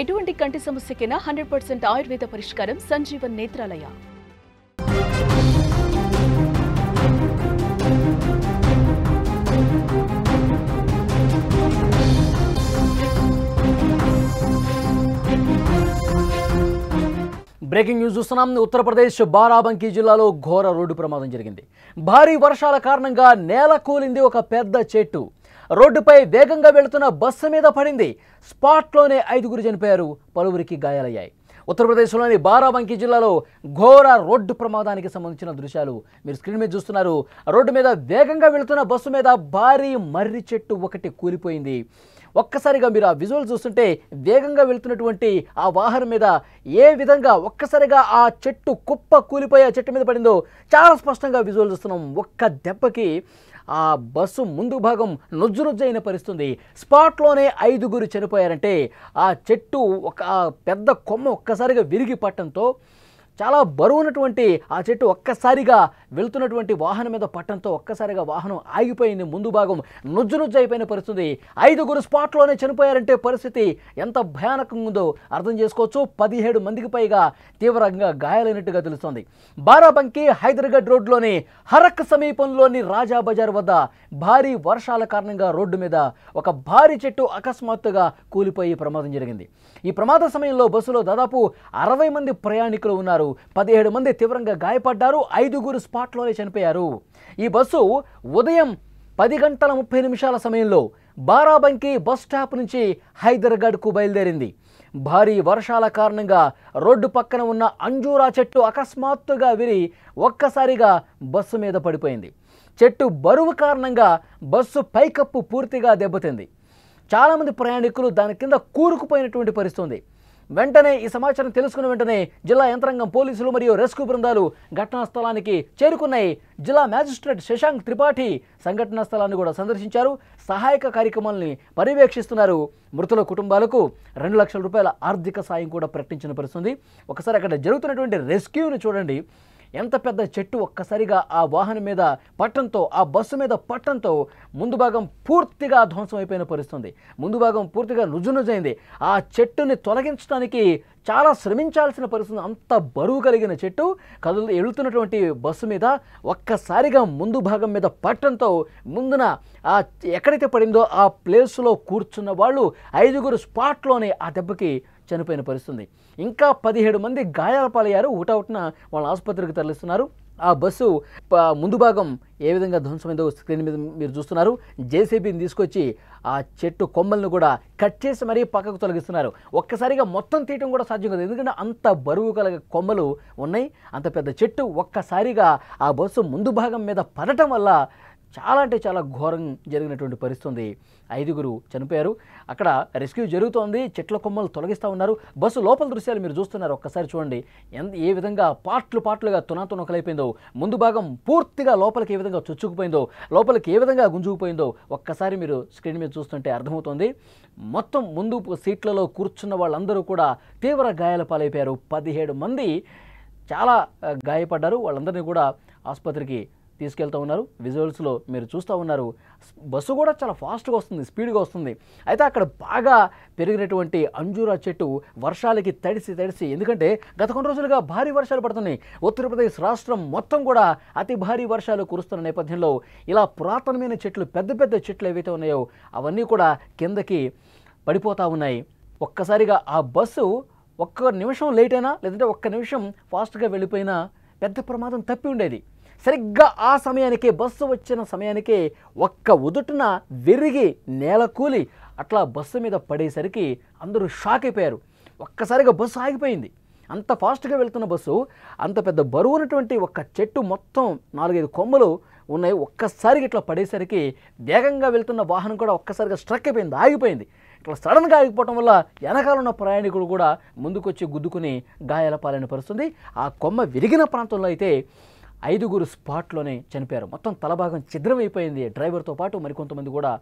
ఎటువంటి కంటి సమస్యకైనా 100% ఆయుర్వేద పరిష్కారం సంజీవన్ నేత్రాలయ. బ్రేకింగ్ న్యూస్ చూస్తున్నాం. ఉత్తరప్రదేశ్ బారాబంకీ జిల్లాలో ఘోర రోడ్డు ప్రమాదం జరిగింది. భారీ వర్షాల కారణంగా నేల కూలింది ఒక పెద్ద చెట్టు. రోడ్డుపై వేగంగా వెళుతున్న బస్సు మీద పడింది. స్పాట్లోనే 5 చనిపోయారు, పలువురికి గాయాలయ్యాయి. ఉత్తరప్రదేశ్లోని బారాబంకీ జిల్లాలో ఘోర రోడ్డు ప్రమాదానికి సంబంధించిన దృశ్యాలు మీరు స్క్రీన్ మీద చూస్తున్నారు. రోడ్డు మీద వేగంగా వెళుతున్న బస్సు మీద భారీ మర్రి చెట్టు ఒకటి కూలిపోయింది. ఒక్కసారిగా మీరు ఆ విజువల్ చూస్తుంటే వేగంగా వెళ్తున్నటువంటి ఆ వాహనం మీద ఏ విధంగా ఒక్కసారిగా ఆ చెట్టు కుప్ప కూలిపోయి ఆ చెట్టు మీద పడిందో చాలా స్పష్టంగా విజువల్ చూస్తున్నాం. ఒక్క దెబ్బకి ఆ బస్సు ముందు భాగం నుజ్జునుజ్జైన పరిస్థితుంది. స్పాట్లోనే 5 చనిపోయారంటే ఆ చెట్టు ఒక పెద్ద కొమ్మ ఒక్కసారిగా విరిగి పట్టడంతో చాలా బరువున్నటువంటి ఆ చెట్టు ఒక్కసారిగా వెళ్తున్నటువంటి వాహనం మీద పట్టడంతో ఒక్కసారిగా వాహనం ఆగిపోయింది. ముందు భాగం నుజ్జు అయిపోయిన పరిస్థితి. 5 స్పాట్లోనే చనిపోయారంటే పరిస్థితి ఎంత భయానకంగా ఉందో అర్థం చేసుకోవచ్చు. 17 మందికి పైగా తీవ్రంగా గాయాలైనట్టుగా తెలుస్తోంది. బారాబంకీ హైదరాబాద్ రోడ్లోని హరక్ సమీపంలోని రాజా బజార్ వద్ద భారీ వర్షాల కారణంగా రోడ్డు మీద ఒక భారీ చెట్టు అకస్మాత్తుగా కూలిపోయి ప్రమాదం జరిగింది. ఈ ప్రమాద సమయంలో బస్సులో దాదాపు 60 మంది ప్రయాణికులు ఉన్నారు. 17 మంది తీవ్రంగా గాయపడ్డారు. 5 స్పాట్లోనే చనిపోయారు. ఈ బస్సు ఉదయం 10:30 సమయంలో బారాబంకీ బస్ స్టాప్ నుంచి హైదరాబాద్కు బయలుదేరింది. భారీ వర్షాల కారణంగా రోడ్డు పక్కన ఉన్న అంజూరా చెట్టు అకస్మాత్తుగా విరి ఒక్కసారిగా బస్సు మీద పడిపోయింది. చెట్టు బరువు కారణంగా బస్సు పైకప్పు పూర్తిగా దెబ్బతింది. చాలామంది ప్రయాణికులు దాని కింద కూరుకుపోయినటువంటి పరిస్థితి ఉంది. వెంటనే ఈ సమాచారం తెలుసుకున్న వెంటనే జిల్లా యంత్రాంగం, పోలీసులు మరియు రెస్క్యూ బృందాలు ఘటనా స్థలానికి చేరుకున్నాయి. జిల్లా మ్యాజిస్ట్రేట్ శశాంక్ త్రిపాఠి సంఘటనా స్థలాన్ని కూడా సందర్శించారు. సహాయక కార్యక్రమాలని పర్యవేక్షిస్తున్నారు. మృతుల కుటుంబాలకు 2 లక్షల రూపాయల ఆర్థిక సాయం కూడా ప్రకటించిన పరిస్థితి. ఒకసారి అక్కడ జరుగుతున్నటువంటి రెస్క్యూని చూడండి. ఎంత పెద్ద చెట్టు ఒక్కసారిగా ఆ వాహనం మీద పట్టడంతో, ఆ బస్సు మీద పట్టడంతో ముందు భాగం పూర్తిగా ధ్వంసం అయిపోయిన పరిస్థితి. ముందు భాగం పూర్తిగా నుజ్జునుజ్జైంది. ఆ చెట్టుని తొలగించడానికి చాలా శ్రమించాల్సిన పరిస్థితి. అంత బరువు కలిగిన చెట్టు వెళుతున్నటువంటి బస్సు మీద ఒక్కసారిగా ముందు భాగం మీద పట్టడంతో ముందున ఆ ఎక్కడైతే పడిందో ఆ ప్లేస్లో కూర్చున్న వాళ్ళు 5 స్పాట్లోనే ఆ దెబ్బకి చనిపోయిన పరిస్థితి. ఇంకా 17 మంది గాయాల పాలయ్యారు. ఊటవుట్న వాళ్ళ ఆసుపత్రికి తరలిస్తున్నారు. ఆ బస్సు ముందు భాగం ఏ విధంగా ధ్వంసమైందో స్క్రీన్ మీద మీరు చూస్తున్నారు. జేసీబీని తీసుకొచ్చి ఆ చెట్టు కొమ్మలను కూడా కట్ చేసి మరీ పక్కకు తొలగిస్తున్నారు. ఒక్కసారిగా మొత్తం తీయటం కూడా సాధ్యం కాదు, ఎందుకంటే అంత బరువు కలిగే కొమ్మలు ఉన్నాయి. అంత పెద్ద చెట్టు ఒక్కసారిగా ఆ బస్సు ముందు భాగం మీద పడటం వల్ల చాలా అంటే చాలా ఘోరం జరిగినటువంటి పరిస్థితి. 5 చనిపోయారు. అక్కడ రెస్క్యూ జరుగుతోంది. చెట్ల కొమ్మలు తొలగిస్తూ ఉన్నారు. బస్సు లోపల దృశ్యాలు మీరు చూస్తున్నారు. ఒక్కసారి చూడండి ఏ విధంగా పార్ట్లుగా తునాతునకలైపోయిందో. ముందు భాగం పూర్తిగా లోపలికి ఏ విధంగా చొచ్చుకుపోయిందో, లోపలికి ఏ విధంగా గుంజుకుపోయిందో ఒక్కసారి మీరు స్క్రీన్ మీద చూస్తుంటే అర్థమవుతోంది. మొత్తం ముందు సీట్లలో కూర్చున్న వాళ్ళందరూ కూడా తీవ్ర గాయాల పాలైపోయారు. 17 మంది చాలా గాయపడ్డారు. వాళ్ళందరినీ కూడా ఆసుపత్రికి తీసుకెళ్తూ ఉన్నారు. విజువల్స్లో మీరు చూస్తూ ఉన్నారు. బస్సు కూడా చాలా ఫాస్ట్గా వస్తుంది, స్పీడ్గా వస్తుంది. అయితే అక్కడ బాగా పెరిగినటువంటి అంజూరా చెట్టు వర్షాలకి తడిసి, ఎందుకంటే గత కొన్ని రోజులుగా భారీ వర్షాలు పడుతున్నాయి. ఉత్తరప్రదేశ్ రాష్ట్రం మొత్తం కూడా అతి భారీ వర్షాలు కురుస్తున్న నేపథ్యంలో ఇలా పురాతనమైన చెట్లు, పెద్ద చెట్లు ఏవైతే ఉన్నాయో అవన్నీ కూడా కిందకి పడిపోతూ ఉన్నాయి. ఒక్కసారిగా ఆ బస్సు ఒక్క నిమిషం లేట్ అయినా, లేదంటే ఒక్క నిమిషం ఫాస్ట్గా వెళ్ళిపోయినా పెద్ద ప్రమాదం తప్పి ఉండేది. సరిగ్గా ఆ సమయానికే, బస్సు వచ్చిన సమయానికే ఒక్క ఉదుటున విరిగి నేల కూలి అట్లా బస్సు మీద పడేసరికి అందరూ షాక్ అయిపోయారు. ఒక్కసారిగా బస్సు ఆగిపోయింది. అంత ఫాస్ట్గా వెళ్తున్న బస్సు, అంత పెద్ద బరువు ఉన్నటువంటి ఒక్క చెట్టు మొత్తం 4-5 కొమ్మలు ఉన్నాయి. ఒక్కసారిగా ఇట్లా పడేసరికి వేగంగా వెళ్తున్న వాహనం కూడా ఒక్కసారిగా స్ట్రక్ అయిపోయింది, ఆగిపోయింది. ఇట్లా సడన్గా ఆగిపోవటం వల్ల వెనకాల ఉన్న ప్రయాణికులు కూడా ముందుకొచ్చి గుద్దుకుని గాయాల పాలైన పరిస్థితి. ఆ కొమ్మ విరిగిన ప్రాంతంలో అయితే 5 స్పాట్లోనే చనిపోయారు. మొత్తం తలభాగం ఛిద్రమైపోయింది. డ్రైవర్తో పాటు మరికొంతమంది కూడా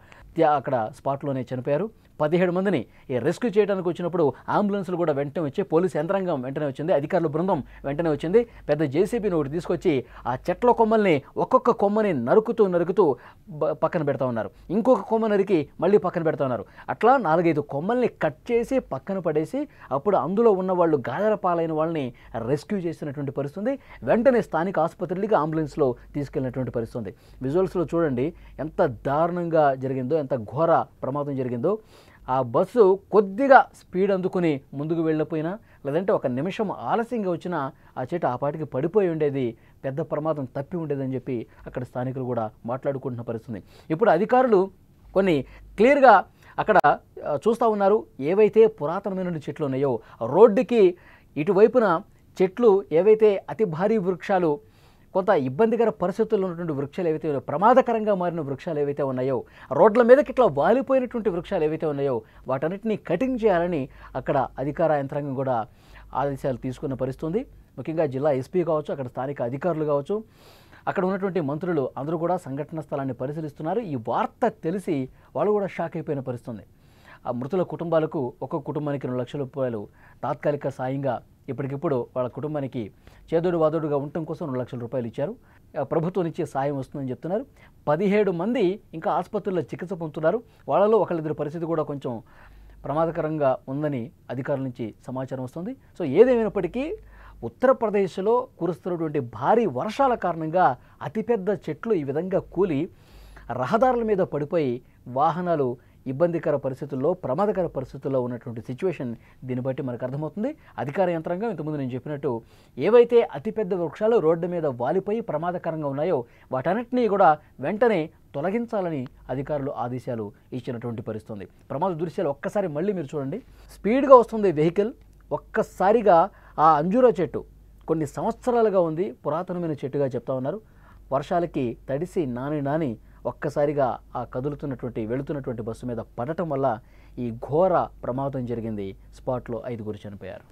అక్కడ స్పాట్లోనే చనిపోయారు. 17 మందిని రెస్క్యూ చేయడానికి వచ్చినప్పుడు అంబులెన్స్లు కూడా వెంటనే వచ్చి పోలీసు యంత్రాంగం వెంటనే వచ్చింది, అధికారుల బృందం వెంటనే వచ్చింది. పెద్ద జేసీబీని ఒకటి తీసుకొచ్చి ఆ చెట్ల కొమ్మల్ని ఒక్కొక్క కొమ్మని నరుకుతూ పక్కన పెడతా ఉన్నారు. ఇంకొక కొమ్మ నరికి మళ్ళీ పక్కన పెడతా ఉన్నారు. అట్లా 4-5 కొమ్మల్ని కట్ చేసి పక్కన పడేసి అప్పుడు అందులో ఉన్న వాళ్ళు గాయాల పాలైన వాళ్ళని రెస్క్యూ చేసినటువంటి పరిస్థితి. వెంటనే స్థానిక ఆసుపత్రికి అంబులెన్స్లో తీసుకెళ్ళినటువంటి పరిస్థితి. విజువల్స్లో చూడండి ఎంత దారుణంగా జరిగిందో, ఎంత ఘోర ప్రమాదం జరిగిందో. ఆ బస్సు కొద్దిగా స్పీడ్ అందుకుని ముందుకు వెళ్ళిపోయినా, లేదంటే ఒక నిమిషం ఆలస్యంగా వచ్చినా ఆ చెట్టు ఆ పాటికి పడిపోయి ఉండేది, పెద్ద ప్రమాదం తప్పి ఉండేదని చెప్పి అక్కడ స్థానికులు కూడా మాట్లాడుకుంటున్న పరిస్థితి. ఇప్పుడు అధికారులు కొన్ని క్లియర్గా అక్కడ చూస్తూ ఉన్నారు. ఏవైతే పురాతనమైన చెట్లు ఉన్నాయో రోడ్డుకి ఇటువైపున చెట్లు, ఏవైతే అతి భారీ వృక్షాలు, కొంత ఇబ్బందికర పరిస్థితుల్లో ఉన్నటువంటి వృక్షాలు ఏవైతే ఉన్నాయో, ప్రమాదకరంగా మారిన వృక్షాలు ఏవైతే ఉన్నాయో, రోడ్ల మీదకి ఇట్లా వాలిపోయినటువంటి వృక్షాలు ఏవైతే ఉన్నాయో వాటన్నిటిని కటింగ్ చేయాలని అక్కడ అధికార యంత్రాంగం కూడా ఆదేశాలు తీసుకున్న పరిస్థితి. ముఖ్యంగా జిల్లా ఎస్పీ కావచ్చు, అక్కడ స్థానిక అధికారులు కావచ్చు, అక్కడ ఉన్నటువంటి మంత్రులు అందరూ కూడా సంఘటన స్థలాన్ని పరిశీలిస్తున్నారు. ఈ వార్త తెలిసి వాళ్ళు కూడా షాక్ అయిపోయిన పరిస్థితి. ఆ మృతుల కుటుంబాలకు ఒక్కొక్క కుటుంబానికి 2 లక్షల రూపాయలు తాత్కాలిక సాయంగా ఇప్పటికిప్పుడు వాళ్ళ కుటుంబానికి చేదోడు వాదోడుగా ఉండటం కోసం 2 లక్షల రూపాయలు ఇచ్చారు. ప్రభుత్వం ఇచ్చే సాయం వస్తుందని చెప్తున్నారు. 17 మంది ఇంకా ఆసుపత్రుల్లో చికిత్స పొందుతున్నారు. వాళ్ళలో ఒకళ్ళిద్దరి పరిస్థితి కూడా కొంచెం ప్రమాదకరంగా ఉందని అధికారుల నుంచి సమాచారం వస్తుంది. సో ఏదేమైనప్పటికీ ఉత్తరప్రదేశ్లో కురుస్తున్నటువంటి భారీ వర్షాల కారణంగా అతిపెద్ద చెట్లు ఈ విధంగా కూలి రహదారుల మీద పడిపోయి వాహనాలు ఇబ్బందికర పరిస్థితుల్లో, ప్రమాదకర పరిస్థితుల్లో ఉన్నటువంటి సిచ్యువేషన్ దీన్ని బట్టి మనకు అర్థమవుతుంది. అధికార యంత్రాంగం ఇంతకుముందు నేను చెప్పినట్టు ఏవైతే అతిపెద్ద వృక్షాలు రోడ్డు మీద వాలిపోయి ప్రమాదకరంగా ఉన్నాయో వాటన్నిటినీ కూడా వెంటనే తొలగించాలని అధికారులు ఆదేశాలు ఇచ్చినటువంటి పరిస్థితుంది. ప్రమాద దృశ్యాలు ఒక్కసారి మళ్ళీ మీరు చూడండి. స్పీడ్గా వస్తుంది వెహికల్. ఒక్కసారిగా ఆ అంజూరా చెట్టు కొన్ని సంవత్సరాలుగా ఉంది, పురాతనమైన చెట్టుగా చెప్తా ఉన్నారు. వర్షాలకి తడిసి నాని ఒక్కసారిగా ఆ వెళుతున్నటువంటి బస్సు మీద పడటం వల్ల ఈ ఘోర ప్రమాదం జరిగింది. స్పాట్లో 5 చనిపోయారు.